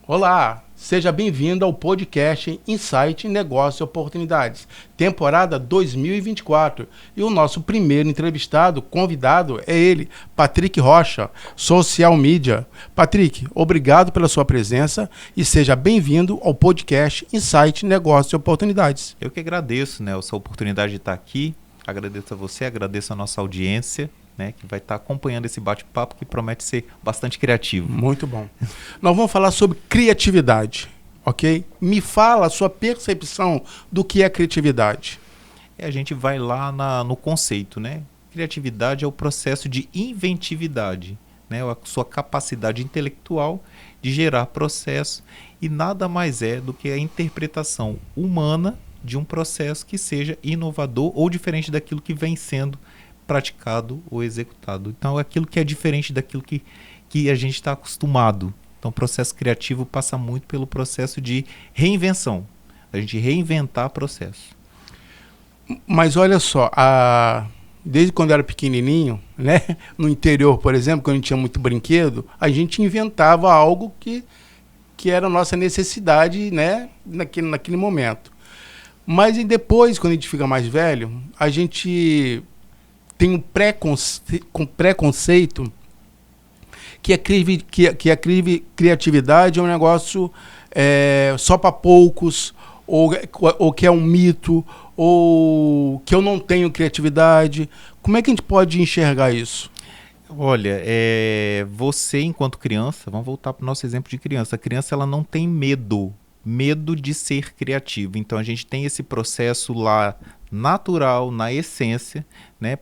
Olá, seja bem-vindo ao podcast Insight Negócio e Oportunidades, temporada 2024. E o nosso primeiro convidado é ele, Patrick Rocha, Social Media. Patrick, obrigado pela sua presença e seja bem-vindo ao podcast Insight Negócio e Oportunidades. Eu que agradeço, essa oportunidade de estar aqui. Agradeço a você, agradeço a nossa audiência, que vai estar acompanhando esse bate-papo que promete ser bastante criativo. Muito bom. Nós vamos falar sobre criatividade, ok? Me fala a sua percepção do que é criatividade. A gente vai lá no conceito, Criatividade é o processo de inventividade, a sua capacidade intelectual de gerar processo e nada mais é do que a interpretação humana de um processo que seja inovador ou diferente daquilo que vem sendo praticado ou executado. Então, é aquilo que é diferente daquilo que a gente está acostumado. Então, o processo criativo passa muito pelo processo de reinvenção. A gente reinventar processo. Mas olha só, desde quando eu era pequenininho, no interior, por exemplo, quando a gente tinha muito brinquedo, a gente inventava algo que era a nossa necessidade, naquele momento. Mas e depois, quando a gente fica mais velho, a gente tem um preconceito que a criatividade é um negócio só para poucos, ou que é um mito, ou que eu não tenho criatividade. Como é que a gente pode enxergar isso? Olha, você enquanto criança, vamos voltar para o nosso exemplo de criança. A criança ela não tem medo de ser criativo. Então a gente tem esse processo lá natural, na essência,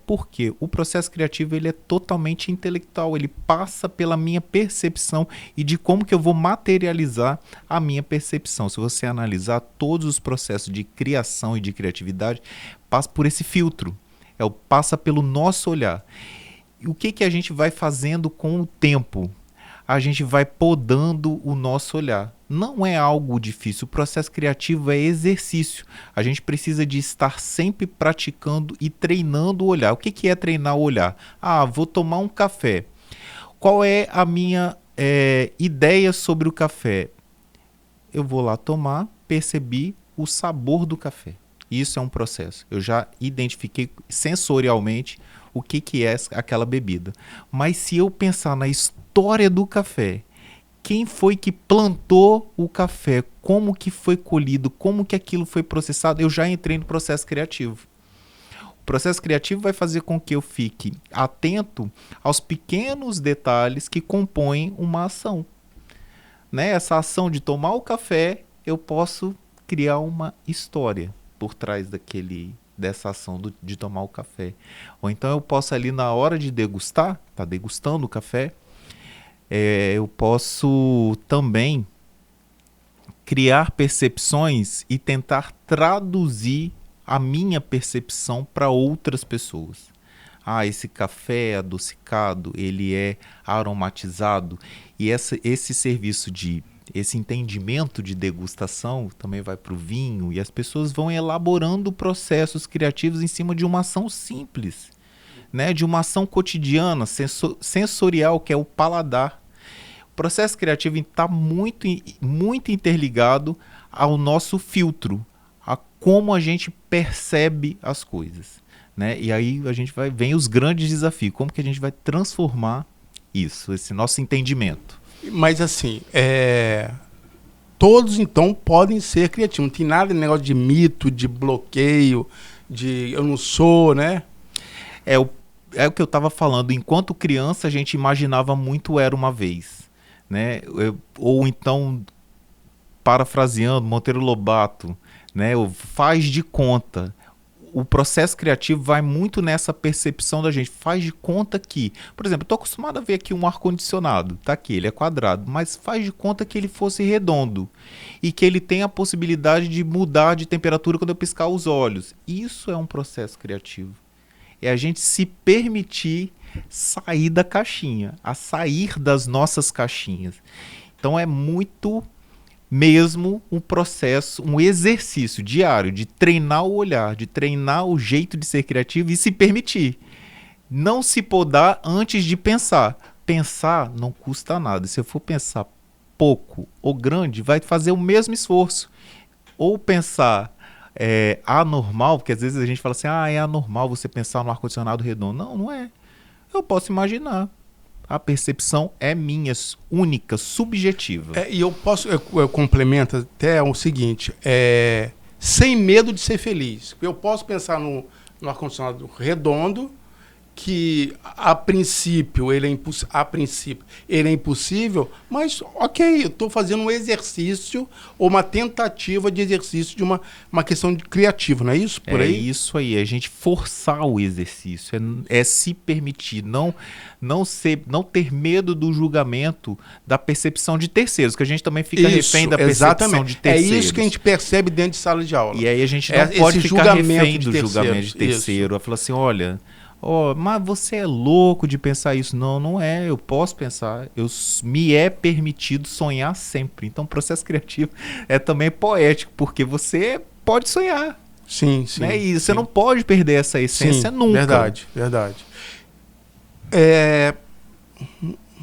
porque o processo criativo ele é totalmente intelectual, ele passa pela minha percepção e de como que eu vou materializar a minha percepção. Se você analisar todos os processos de criação e de criatividade, passa por esse filtro, passa pelo nosso olhar. E o que a gente vai fazendo com o tempo? A gente vai podando o nosso olhar. Não é algo difícil, o processo criativo é exercício. A gente precisa de estar sempre praticando e treinando o olhar. O que é treinar o olhar? Vou tomar um café. Qual é a minha ideia sobre o café? Eu vou lá tomar, percebi o sabor do café. Isso é um processo. Eu já identifiquei sensorialmente o que é aquela bebida. Mas se eu pensar na história do café, quem foi que plantou o café, como que foi colhido, como que aquilo foi processado, eu já entrei no processo criativo. O processo criativo vai fazer com que eu fique atento aos pequenos detalhes que compõem uma ação. Essa ação de tomar o café, eu posso criar uma história por trás dessa ação de tomar o café. Ou então eu posso ali na hora de degustar, tá degustando o café, eu posso também criar percepções e tentar traduzir a minha percepção para outras pessoas. Esse café é adocicado, ele é aromatizado, e esse serviço esse entendimento de degustação também vai para o vinho, e as pessoas vão elaborando processos criativos em cima de uma ação simples, de uma ação cotidiana, sensorial, que é o paladar. O processo criativo está muito, muito interligado ao nosso filtro, a como a gente percebe as coisas. E aí vem os grandes desafios, como que a gente vai transformar isso, esse nosso entendimento. Mas assim, todos então podem ser criativos, não tem nada de negócio de mito, de bloqueio, de eu não sou, É o que eu estava falando, enquanto criança a gente imaginava muito era uma vez, ou então, parafraseando Monteiro Lobato, o faz de conta. O processo criativo vai muito nessa percepção da gente, faz de conta que, por exemplo, estou acostumado a ver aqui um ar-condicionado, tá aqui, ele é quadrado, mas faz de conta que ele fosse redondo e que ele tem a possibilidade de mudar de temperatura quando eu piscar os olhos. Isso é um processo criativo. É a gente se permitir sair da caixinha, a sair das nossas caixinhas. Então é muito mesmo um processo, um exercício diário de treinar o olhar, de treinar o jeito de ser criativo e se permitir. Não se podar antes de pensar. Pensar não custa nada. Se eu for pensar pouco ou grande, vai fazer o mesmo esforço. Ou pensar anormal, porque às vezes a gente fala assim, é anormal você pensar no ar-condicionado redondo. Não, não é. Eu posso imaginar. A percepção é minha, única, subjetiva. E eu posso, eu complemento até o seguinte, sem medo de ser feliz. Eu posso pensar no ar-condicionado redondo, que a princípio ele é impossível, mas ok, eu estou fazendo um exercício ou uma tentativa de exercício de uma questão criativa, não é isso? Por aí? É isso aí, a gente forçar o exercício, é se permitir, não ter medo do julgamento, da percepção de terceiros, que a gente também fica refém da percepção de terceiros. É isso que a gente percebe dentro de sala de aula. E aí a gente não pode ficar refém do julgamento de terceiro. Falar assim, olha, mas você é louco de pensar isso. Não, não é. Eu posso pensar. Me é permitido sonhar sempre. Então, o processo criativo é também poético, porque você pode sonhar. Sim, sim. Né? E você não pode perder essa essência nunca. Verdade, verdade.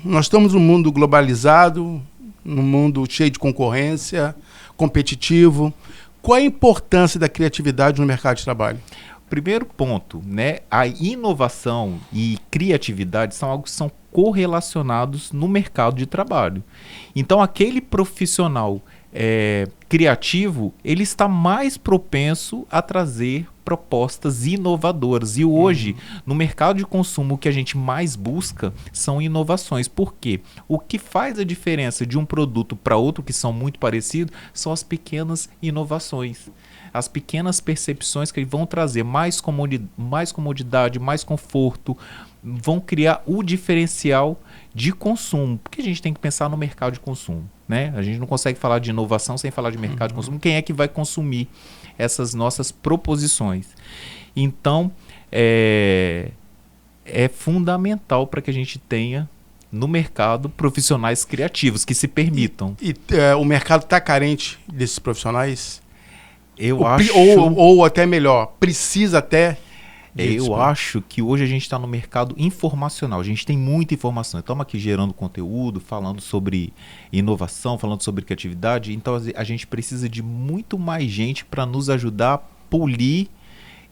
Nós estamos num mundo globalizado, num mundo cheio de concorrência, competitivo. Qual a importância da criatividade no mercado de trabalho? Primeiro ponto, né? A inovação e criatividade são algo que são correlacionados no mercado de trabalho. Então, aquele profissional criativo, ele está mais propenso a trazer propostas inovadoras. E hoje, no mercado de consumo, o que a gente mais busca são inovações. Por quê? O que faz a diferença de um produto para outro, que são muito parecidos, são as pequenas inovações. As pequenas percepções que vão trazer mais comodidade, mais conforto, vão criar o diferencial de consumo. Porque a gente tem que pensar no mercado de consumo, né? A gente não consegue falar de inovação sem falar de mercado de consumo. Quem é que vai consumir essas nossas proposições? Então, é fundamental para que a gente tenha no mercado profissionais criativos que se permitam. O mercado está carente desses profissionais? Eu acho... Ou até melhor, precisa até... Eu acho que hoje a gente está no mercado informacional, a gente tem muita informação. Estamos aqui gerando conteúdo, falando sobre inovação, falando sobre criatividade. Então a gente precisa de muito mais gente para nos ajudar a polir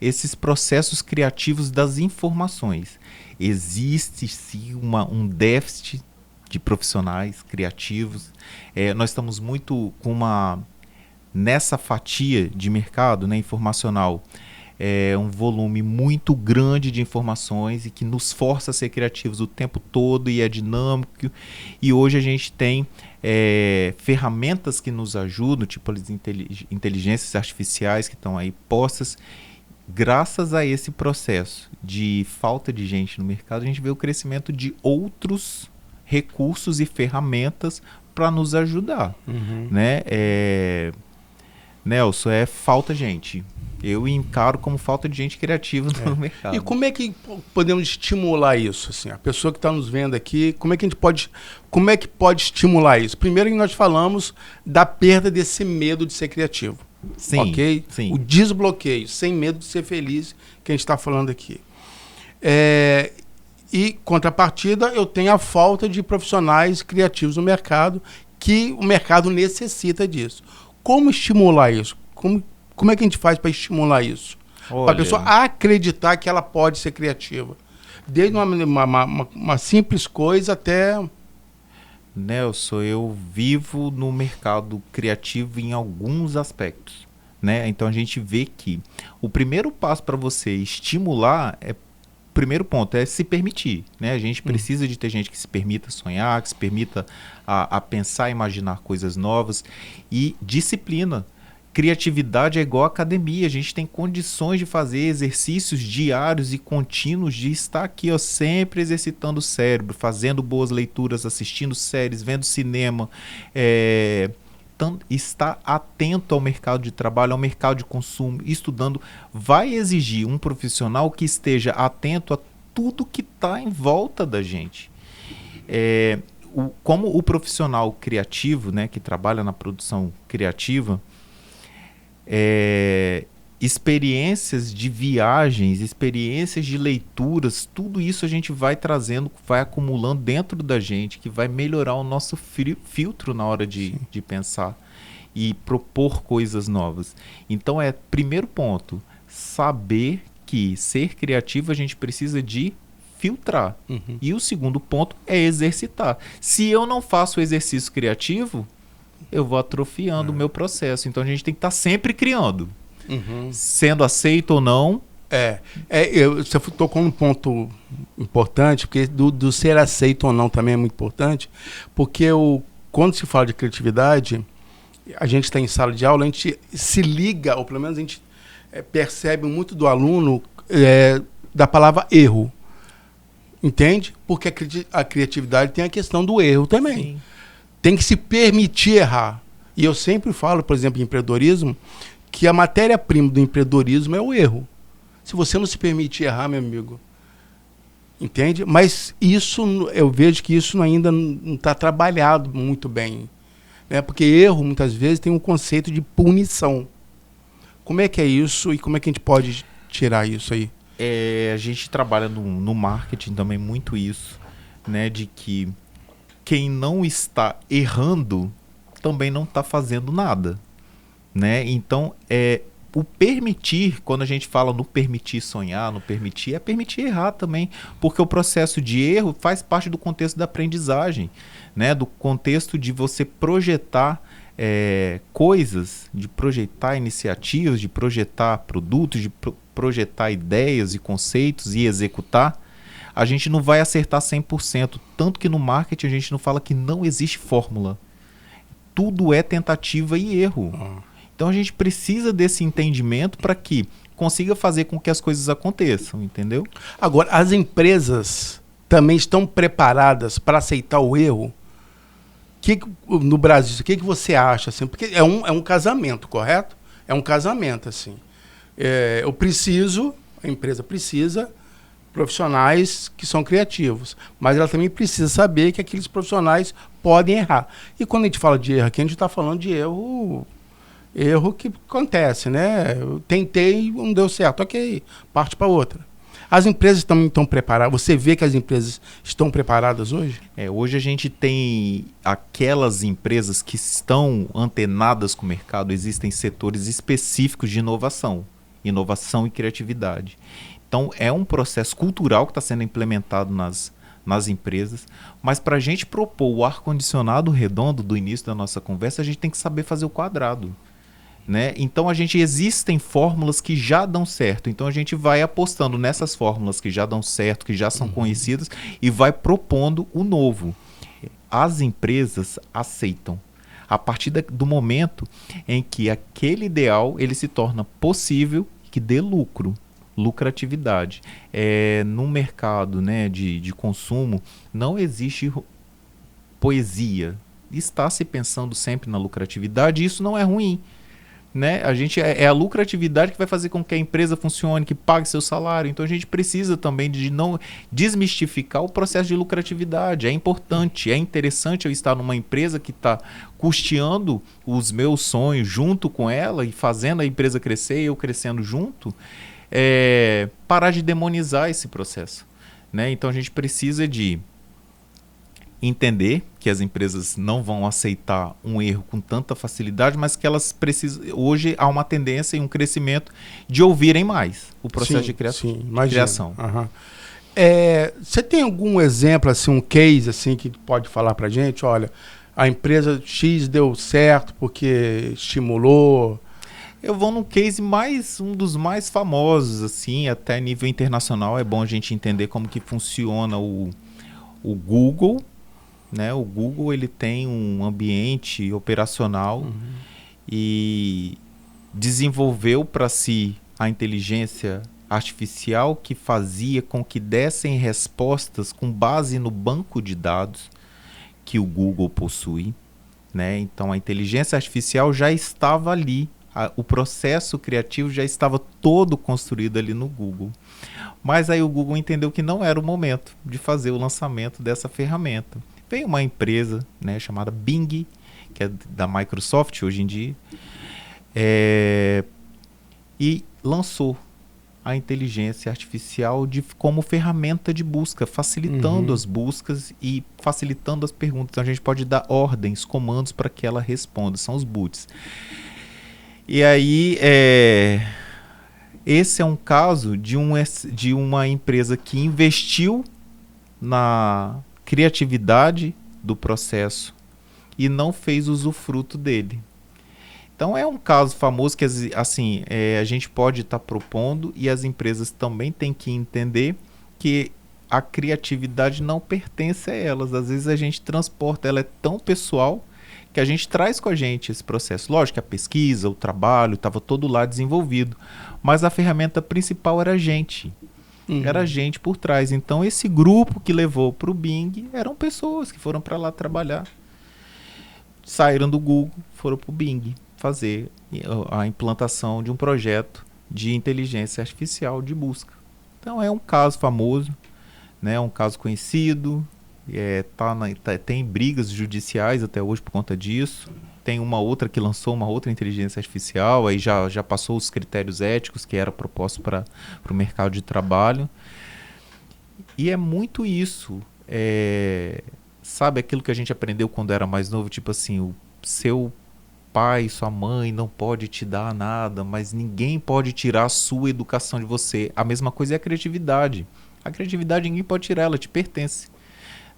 esses processos criativos das informações. Existe sim um déficit de profissionais criativos. Nós estamos muito nessa fatia de mercado, né, informacional. Um volume muito grande de informações e que nos força a ser criativos o tempo todo e é dinâmico. E hoje a gente tem ferramentas que nos ajudam, tipo as inteligências artificiais que estão aí postas. Graças a esse processo de falta de gente no mercado, a gente vê o crescimento de outros recursos e ferramentas para nos ajudar. Né? Nelson, falta gente. Eu encaro como falta de gente criativa no mercado. E como é que podemos estimular isso? Assim, a pessoa que está nos vendo aqui, como é que pode estimular isso? Primeiro que nós falamos da perda desse medo de ser criativo. Sim, ok? Sim. O desbloqueio, sem medo de ser feliz, que a gente está falando aqui. E, contrapartida, eu tenho a falta de profissionais criativos no mercado, que o mercado necessita disso. Como estimular isso? Como é que a gente faz para estimular isso? Para a pessoa acreditar que ela pode ser criativa. Desde uma simples coisa até... Nelson, eu vivo no mercado criativo em alguns aspectos, né? Então a gente vê que o primeiro passo para você estimular primeiro ponto é se permitir, né? A gente precisa de ter gente que se permita sonhar, que se permita a pensar e imaginar coisas novas e disciplina. Criatividade é igual academia, a gente tem condições de fazer exercícios diários e contínuos de estar aqui, sempre exercitando o cérebro, fazendo boas leituras, assistindo séries, vendo cinema, estar atento ao mercado de trabalho, ao mercado de consumo, estudando, vai exigir um profissional que esteja atento a tudo que está em volta da gente. Como o profissional criativo, né, que trabalha na produção criativa, experiências de viagens, experiências de leituras, tudo isso a gente vai trazendo, vai acumulando dentro da gente, que vai melhorar o nosso filtro na hora de pensar e propor coisas novas. Então, primeiro ponto, saber que ser criativo a gente precisa de filtrar. E o segundo ponto é exercitar. Se eu não faço o exercício criativo, eu vou atrofiando o meu processo. Então, a gente tem que estar sempre criando. Sendo aceito ou não. Você tocou num ponto importante, porque do ser aceito ou não também é muito importante, porque quando se fala de criatividade, a gente está em sala de aula, a gente se liga, ou pelo menos a gente percebe muito do aluno da palavra erro. Entende? Porque a criatividade tem a questão do erro também. Sim. Tem que se permitir errar. E eu sempre falo, por exemplo, em empreendedorismo, que a matéria-prima do empreendedorismo é o erro. Se você não se permite errar, meu amigo, entende? Mas isso, eu vejo que isso ainda não está trabalhado muito bem, né? Porque erro, muitas vezes, tem um conceito de punição. Como é que é isso e como é que a gente pode tirar isso aí? A gente trabalha no marketing também muito isso, né? De que quem não está errando também não está fazendo nada. Né? Então, o permitir, quando a gente fala no permitir sonhar, no permitir, é permitir errar também, porque o processo de erro faz parte do contexto da aprendizagem, né? Do contexto de você projetar coisas, de projetar iniciativas, de projetar produtos, de projetar ideias e conceitos e executar. A gente não vai acertar 100%, tanto que no marketing a gente não fala que não existe fórmula. Tudo é tentativa e erro. Então a gente precisa desse entendimento para que consiga fazer com que as coisas aconteçam, entendeu? Agora, as empresas também estão preparadas para aceitar o erro? No Brasil, o que você acha? Assim? Porque é um casamento, correto? É um casamento, assim. A empresa precisa profissionais que são criativos, mas ela também precisa saber que aqueles profissionais podem errar. E quando a gente fala de erro aqui, a gente está falando de erro que acontece, né? Eu tentei, não deu certo, ok, parte para outra. As empresas também estão preparadas? Você vê que as empresas estão preparadas hoje? Hoje a gente tem aquelas empresas que estão antenadas com o mercado, existem setores específicos de inovação e criatividade. Então é um processo cultural que está sendo implementado nas empresas, mas para a gente propor o ar-condicionado redondo do início da nossa conversa, a gente tem que saber fazer o quadrado. Né? Então existem fórmulas que já dão certo, então a gente vai apostando nessas fórmulas que já dão certo, que já são conhecidas e vai propondo o novo. As empresas aceitam a partir do momento em que aquele ideal ele se torna possível, que dê lucratividade. No mercado, né, de consumo não existe poesia, está se pensando sempre na lucratividade e isso não é ruim. Né? É a lucratividade que vai fazer com que a empresa funcione, que pague seu salário. Então a gente precisa também de não desmistificar o processo de lucratividade. É importante, é interessante eu estar numa empresa que está custeando os meus sonhos junto com ela e fazendo a empresa crescer e eu crescendo junto. Parar de demonizar esse processo. Né? Então a gente precisa de entender que as empresas não vão aceitar um erro com tanta facilidade, mas que elas precisam. Hoje há uma tendência e um crescimento de ouvirem mais o processo de criação. Você tem algum exemplo, assim, um case assim, que pode falar para a gente? Olha, a empresa X deu certo porque estimulou. Eu vou num case um dos mais famosos, assim, até nível internacional. É bom a gente entender como que funciona o Google. Né? O Google ele tem um ambiente operacional e desenvolveu para si a inteligência artificial que fazia com que dessem respostas com base no banco de dados que o Google possui. Né? Então a inteligência artificial já estava ali, o processo criativo já estava todo construído ali no Google. Mas aí o Google entendeu que não era o momento de fazer o lançamento dessa ferramenta. Veio uma empresa, né, chamada Bing, que é da Microsoft hoje em dia, e lançou a inteligência artificial como ferramenta de busca, facilitando as buscas e facilitando as perguntas. Então a gente pode dar ordens, comandos para que ela responda, são os boots. E aí, esse é um caso de uma empresa que investiu na criatividade do processo e não fez usufruto dele. Então é um caso famoso que assim, a gente pode estar propondo e as empresas também têm que entender que a criatividade não pertence a elas. Às vezes a gente transporta, ela é tão pessoal que a gente traz com a gente esse processo. Lógico que a pesquisa, o trabalho, estava todo lá desenvolvido, mas a ferramenta principal era a gente. Era a gente por trás. Então esse grupo que levou para o Bing eram pessoas que foram para lá trabalhar. Saíram do Google, foram para o Bing fazer a implantação de um projeto de inteligência artificial de busca. Então é um caso famoso, né? É um caso conhecido, tem brigas judiciais até hoje por conta disso. Tem uma outra que lançou uma outra inteligência artificial, aí já passou os critérios éticos que era proposto para o mercado de trabalho. E é muito isso. Sabe aquilo que a gente aprendeu quando era mais novo? Tipo assim, o seu pai, sua mãe não pode te dar nada, mas ninguém pode tirar a sua educação de você. A mesma coisa é a criatividade. A criatividade ninguém pode tirar, ela te pertence,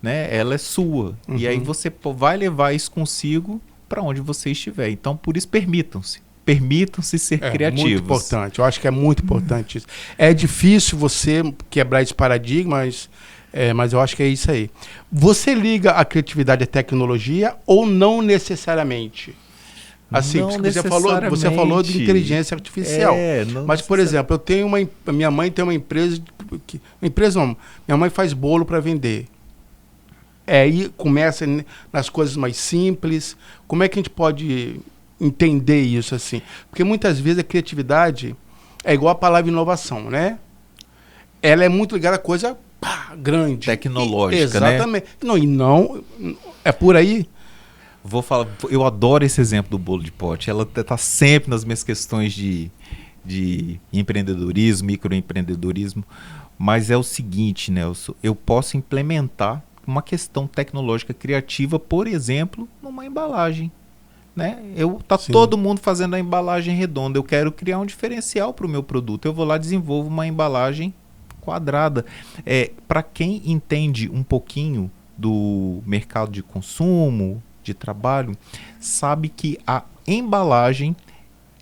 né? Ela é sua. E aí você vai levar isso consigo para onde você estiver. Então, por isso, permitam-se ser criativos. Muito importante. Eu acho que é muito importante isso. É difícil você quebrar esse paradigma, mas eu acho que é isso aí. Você liga a criatividade à tecnologia ou não necessariamente? Assim, não você falou de inteligência artificial. Mas, por exemplo, minha mãe tem uma empresa, minha mãe faz bolo para vender. Aí começa nas coisas mais simples. Como é que a gente pode entender isso assim? Porque muitas vezes a criatividade é igual a palavra inovação, né? Ela é muito ligada a coisa grande. Tecnológica, exatamente. Né? Não, é por aí. Vou falar, eu adoro esse exemplo do bolo de pote. Ela está sempre nas minhas questões de empreendedorismo, microempreendedorismo. Mas é o seguinte, Nelson, eu posso implementar uma questão tecnológica criativa, por exemplo, numa embalagem. Né? Todo mundo fazendo a embalagem redonda. Eu quero criar um diferencial para o meu produto. Eu vou lá e desenvolvo uma embalagem quadrada. Para quem entende um pouquinho do mercado de consumo, de trabalho, sabe que a embalagem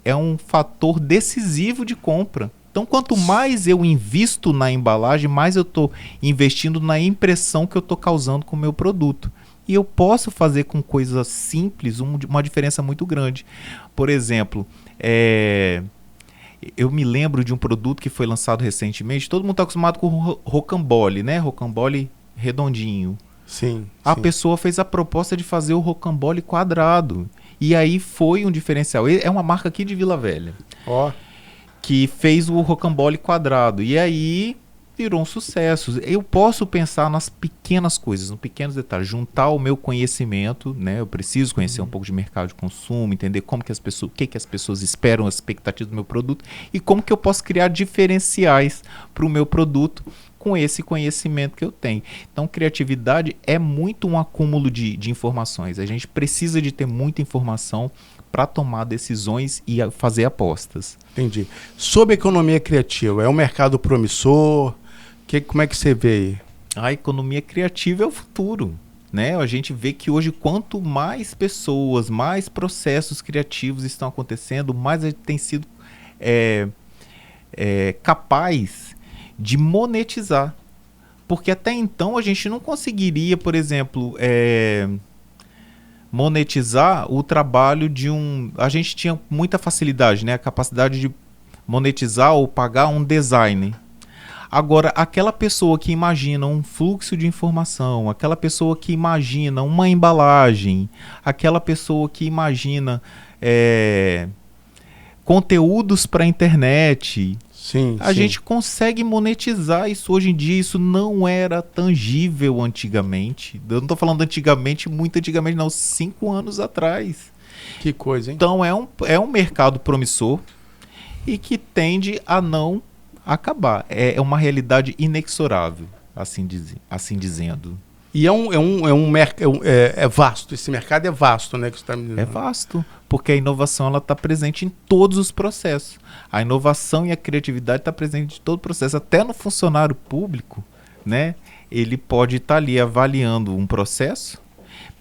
é um fator decisivo de compra. Então, quanto mais eu invisto na embalagem, mais eu estou investindo na impressão que eu estou causando com o meu produto. E eu posso fazer com coisas simples uma diferença muito grande. Por exemplo, eu me lembro de um produto que foi lançado recentemente. Todo mundo está acostumado com rocambole, né? Rocambole redondinho. Sim. A pessoa fez a proposta de fazer o rocambole quadrado. E aí foi um diferencial. É uma marca aqui de Vila Velha. Que fez o rocambole quadrado. E aí virou um sucesso. Eu posso pensar nas pequenas coisas, nos pequenos detalhes. Juntar o meu conhecimento, né? Eu preciso conhecer um pouco de mercado de consumo, entender como que o que as pessoas esperam, as expectativas do meu produto. E como que eu posso criar diferenciais para o meu produto com esse conhecimento que eu tenho. Então, criatividade é muito um acúmulo de informações. A gente precisa de ter muita informação para tomar decisões e fazer apostas. Entendi. Sobre a economia criativa, é um mercado promissor? Como é que você vê aí? A economia criativa é o futuro. Né? A gente vê que hoje, quanto mais pessoas, mais processos criativos estão acontecendo, mais a gente tem sido capaz de monetizar. Porque até então a gente não conseguiria, por exemplo, monetizar o trabalho de a gente tinha muita facilidade, né? A capacidade de monetizar ou pagar um design. Agora, aquela pessoa que imagina um fluxo de informação, aquela pessoa que imagina uma embalagem, aquela pessoa que imagina conteúdos para a internet, a gente consegue monetizar isso hoje em dia. Isso não era tangível antigamente. Eu não estou falando antigamente, muito antigamente, não, 5 anos atrás. Que coisa, hein? Então é um mercado promissor. e que tende a não acabar. É uma realidade inexorável, assim dizendo. E é vasto, esse mercado é vasto, né? Que você tá me dizendo. É vasto, porque a inovação está presente em todos os processos. A inovação e a criatividade está presente em todo o processo. Até no funcionário público, né? Ele pode estar ali avaliando um processo.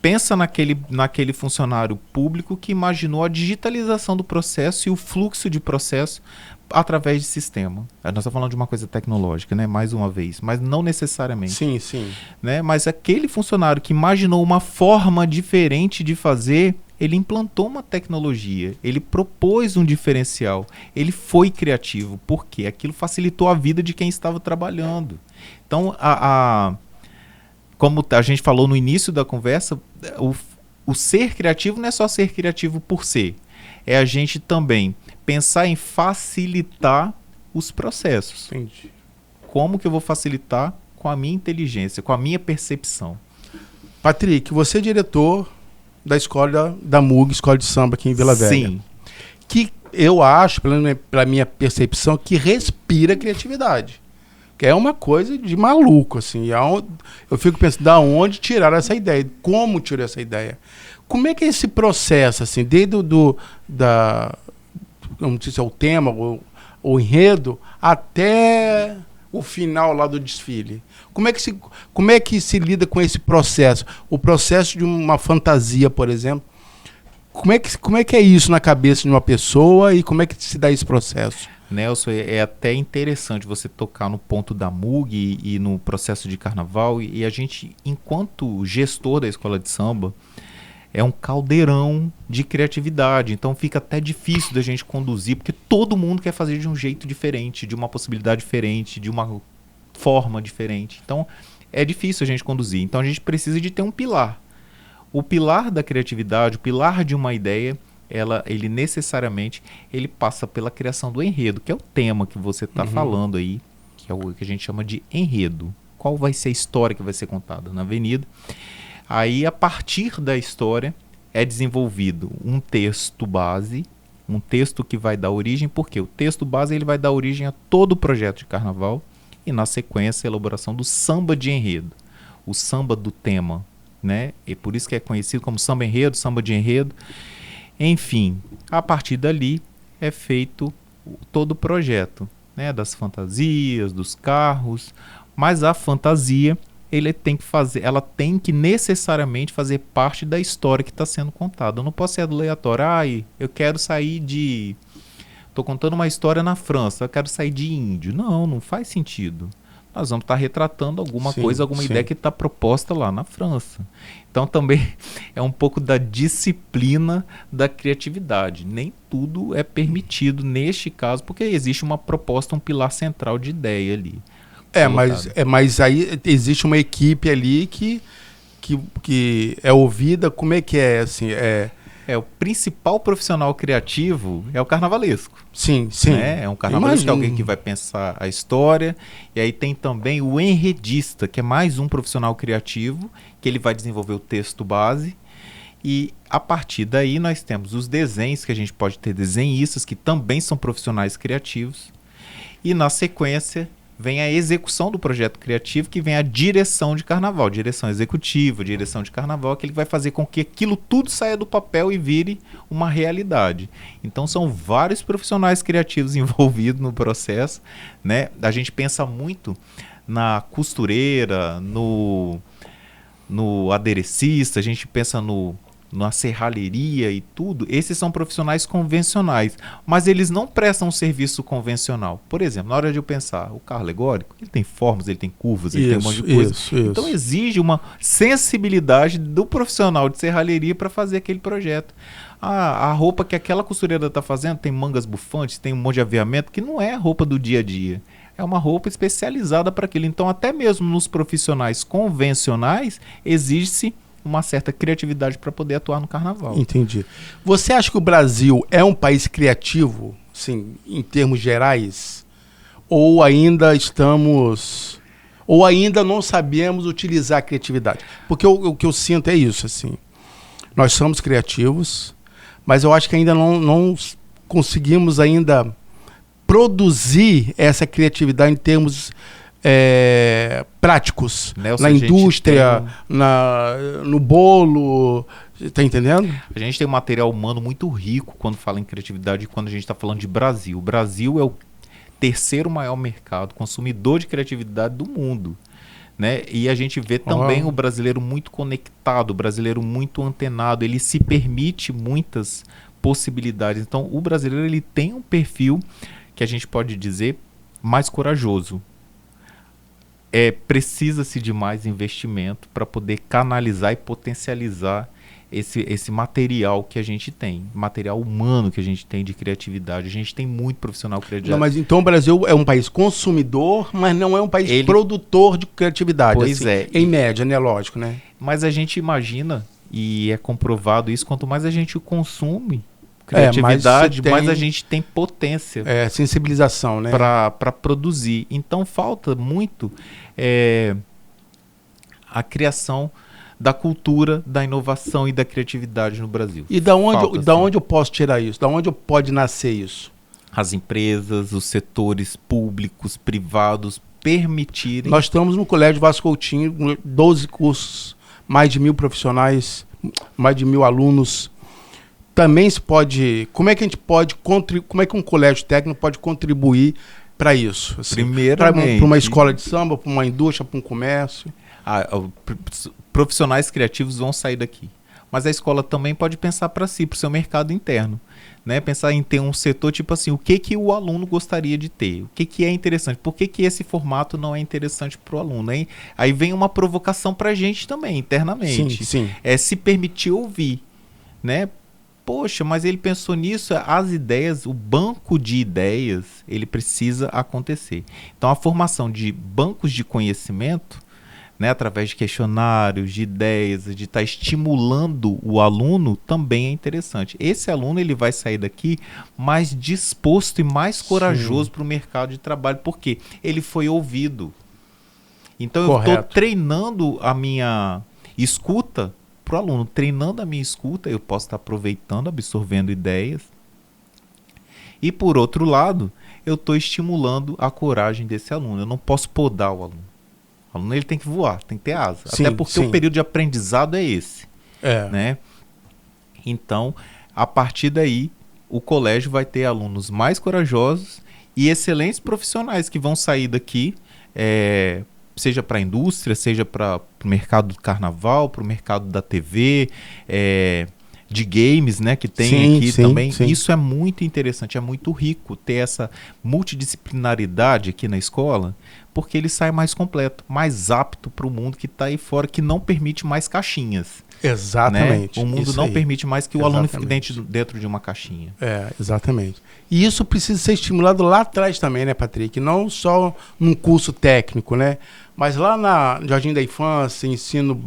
Pensa naquele funcionário público que imaginou a digitalização do processo e o fluxo de processo através de sistema. Nós estamos falando de uma coisa tecnológica, né? Mais uma vez, mas não necessariamente. Sim, sim. Né? Mas aquele funcionário que imaginou uma forma diferente de fazer, ele implantou uma tecnologia, ele propôs um diferencial, ele foi criativo. Por quê? Aquilo facilitou a vida de quem estava trabalhando. Então, como a gente falou no início da conversa, o ser criativo não é só ser criativo por ser. É a gente também pensar em facilitar os processos. Entendi. Como que eu vou facilitar? Com a minha inteligência, com a minha percepção. Patrick, você é diretor da escola da MUG, Escola de Samba aqui em Vila Velha. Sim. Que eu acho, pela minha percepção, que respira criatividade. Que é uma coisa de maluco, assim. Eu fico pensando, da onde tiraram essa ideia? Como tirou essa ideia? Como é que é esse processo, assim, desde não sei se é o tema ou o enredo, até o final lá do desfile? Como é que se lida com esse processo? O processo de uma fantasia, por exemplo. Como é que é isso na cabeça de uma pessoa e como é que se dá esse processo? Nelson, é até interessante você tocar no ponto da MUG e no processo de carnaval. E a gente, enquanto gestor da escola de samba, é um caldeirão de criatividade. Então fica até difícil da gente conduzir, porque todo mundo quer fazer de um jeito diferente, de uma possibilidade diferente, de uma forma diferente. Então é difícil a gente conduzir. Então a gente precisa de ter um pilar. O pilar da criatividade, o pilar de uma ideia, ele necessariamente passa pela criação do enredo, que é o tema que você está falando aí, que é o que a gente chama de enredo. Qual vai ser a história que vai ser contada na avenida? Aí, a partir da história, é desenvolvido um texto base, um texto que vai dar origem, porque o texto base ele vai dar origem a todo o projeto de carnaval e, na sequência, a elaboração do samba de enredo, o samba do tema, né? E por isso que é conhecido como samba enredo, samba de enredo. Enfim, a partir dali é feito todo o projeto, né? Das fantasias, dos carros, mas a fantasia ela tem que necessariamente fazer parte da história que está sendo contada. Eu não posso ser aleatório. Eu quero sair de... Estou contando uma história na França, eu quero sair de índio. Não faz sentido. Nós vamos estar retratando alguma coisa, alguma ideia que está proposta lá na França. Então também é um pouco da disciplina da criatividade. Nem tudo é permitido neste caso, porque existe uma proposta, um pilar central de ideia ali. Mas aí existe uma equipe ali que é ouvida. Como é que é, assim? O principal profissional criativo é o carnavalesco. Sim. Né? É um carnavalesco, que é alguém que vai pensar a história. E aí tem também o enredista, que é mais um profissional criativo, que ele vai desenvolver o texto base. E a partir daí nós temos os desenhos, que a gente pode ter desenhistas, que também são profissionais criativos. E na sequência vem a execução do projeto criativo, que vem a direção de carnaval, direção executiva, direção de carnaval, que ele vai fazer com que aquilo tudo saia do papel e vire uma realidade. Então são vários profissionais criativos envolvidos no processo, né? A gente pensa muito na costureira, no aderecista, a gente pensa na serralheria e tudo. Esses são profissionais convencionais, mas eles não prestam um serviço convencional. Por exemplo, na hora de eu pensar, o carro alegórico, ele tem formas, ele tem curvas, ele tem um monte de coisa. Então exige uma sensibilidade do profissional de serralheria para fazer aquele projeto. A roupa que aquela costureira está fazendo tem mangas bufantes, tem um monte de aviamento, que não é roupa do dia a dia. É uma roupa especializada para aquilo. Então, até mesmo nos profissionais convencionais, exige-se uma certa criatividade para poder atuar no carnaval. Entendi. Você acha que o Brasil é um país criativo, assim, em termos gerais? Ou ainda não sabemos utilizar a criatividade? Porque o que eu sinto é isso, assim. Nós somos criativos, mas eu acho que ainda não conseguimos ainda produzir essa criatividade em termos práticos, Nelson, na indústria, no bolo, tá entendendo? A gente tem um material humano muito rico quando fala em criatividade, quando a gente está falando de Brasil. O Brasil é o terceiro maior mercado consumidor de criatividade do mundo, né? E a gente vê também o brasileiro muito conectado, o brasileiro muito antenado, ele se permite muitas possibilidades. Então, o brasileiro ele tem um perfil que a gente pode dizer mais corajoso. Precisa-se de mais investimento para poder canalizar e potencializar esse material que a gente tem, material humano que a gente tem de criatividade. A gente tem muito profissional criativo. Não, mas então o Brasil é um país consumidor, mas não é um país produtor de criatividade. Pois assim, em média, né? Lógico, né? Mas a gente imagina, e é comprovado isso, quanto mais a gente consome criatividade, mais a gente tem potência. Sensibilização, né? Para produzir. Então falta muito a criação da cultura, da inovação e da criatividade no Brasil. E da onde eu posso tirar isso? Da onde pode nascer isso? As empresas, os setores públicos, privados permitirem. Nós estamos no Colégio Vasco Coutinho, 12 cursos, mais de 1.000 profissionais, mais de 1.000 alunos. Também se pode. Como é que a gente pode contribuir? Como é que um colégio técnico pode contribuir para isso? Assim, primeiramente, para uma escola de samba, para uma indústria, para um comércio. Profissionais criativos vão sair daqui. Mas a escola também pode pensar para si, para o seu mercado interno. Né? Pensar em ter um setor tipo assim, o que o aluno gostaria de ter? O que é interessante? Por que esse formato não é interessante para o aluno? Hein? Aí vem uma provocação para a gente também, internamente. Sim. Se permitir ouvir. Né? Poxa, mas ele pensou nisso, as ideias, o banco de ideias, ele precisa acontecer. Então a formação de bancos de conhecimento, né, através de questionários, de ideias, de estar estimulando o aluno, também é interessante. Esse aluno ele vai sair daqui mais disposto e mais corajoso para o mercado de trabalho, porque ele foi ouvido. Então eu estou treinando a minha escuta para o aluno. Treinando a minha escuta, eu posso estar aproveitando, absorvendo ideias. E por outro lado, eu estou estimulando a coragem desse aluno. Eu não posso podar o aluno. O aluno ele tem que voar, tem que ter asa. Até porque o período de aprendizado é esse. Né? Então, a partir daí, o colégio vai ter alunos mais corajosos e excelentes profissionais que vão sair daqui, seja para a indústria, seja para o mercado do carnaval, para o mercado da TV, de games, né, que tem aqui também. Isso é muito interessante, é muito rico ter essa multidisciplinaridade aqui na escola, porque ele sai mais completo, mais apto para o mundo que está aí fora, que não permite mais caixinhas. Exatamente. Né? O mundo não permite mais que o aluno fique dentro de uma caixinha. Exatamente. E isso precisa ser estimulado lá atrás também, né, Patrick? Não só num curso técnico, né? Mas lá na Jardim da Infância, ensino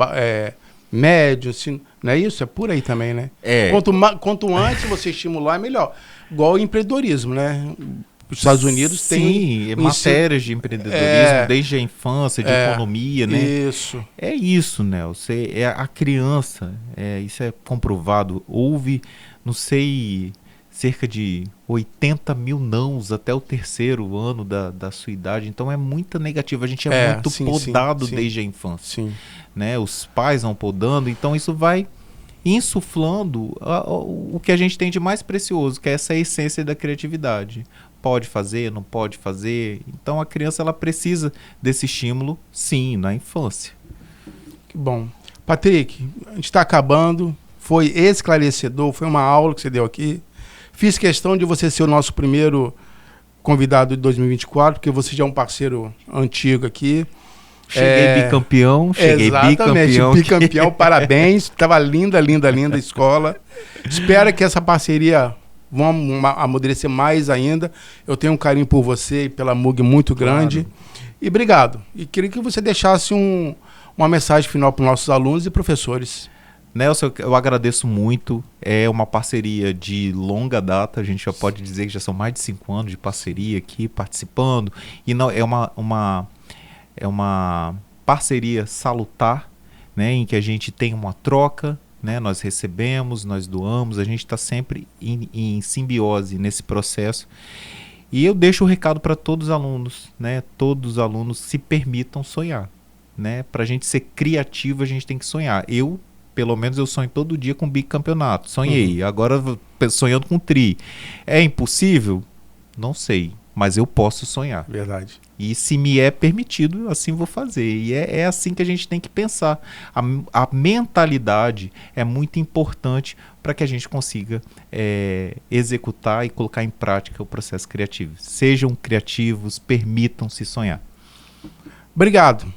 médio, não é isso? É por aí também, né? Quanto antes você estimular, é melhor. Igual o empreendedorismo, né? Os Estados Unidos tem matérias de empreendedorismo desde a infância, de economia, né? Isso. É isso, Nelson. A criança, isso é comprovado. Houve, não sei, cerca de 80 mil nãos até o 3º ano da sua idade. Então é muita negativa. A gente é muito podado desde a infância. Né? Os pais vão podando, então isso vai insuflando o que a gente tem de mais precioso, que é essa essência da criatividade. Pode fazer, não pode fazer. Então a criança ela precisa desse estímulo, sim, na infância. Que bom. Patrick, a gente está acabando. Foi esclarecedor, foi uma aula que você deu aqui. Fiz questão de você ser o nosso primeiro convidado de 2024, porque você já é um parceiro antigo aqui. Cheguei bicampeão, bicampeão, parabéns. Estava linda a escola. Espero que essa parceria vamos amadurecer mais ainda. Eu tenho um carinho por você e pela MUG muito grande. E obrigado. E queria que você deixasse uma mensagem final para os nossos alunos e professores. Nelson, eu agradeço muito. É uma parceria de longa data. A gente já pode dizer que já são mais de 5 anos de parceria aqui, participando. E não, é uma parceria salutar, né, em que a gente tem uma troca, né, nós recebemos, nós doamos, a gente está sempre em simbiose nesse processo. E eu deixo o recado para todos os alunos, né? Todos os alunos se permitam sonhar, né? Para a gente ser criativo, a gente tem que sonhar. Pelo menos eu sonho todo dia com bicampeonato. Sonhei. Agora sonhando com tri. É impossível? Não sei. Mas eu posso sonhar. Verdade. E se me é permitido, assim vou fazer. E é assim que a gente tem que pensar. A mentalidade é muito importante para que a gente consiga executar e colocar em prática o processo criativo. Sejam criativos, permitam-se sonhar. Obrigado.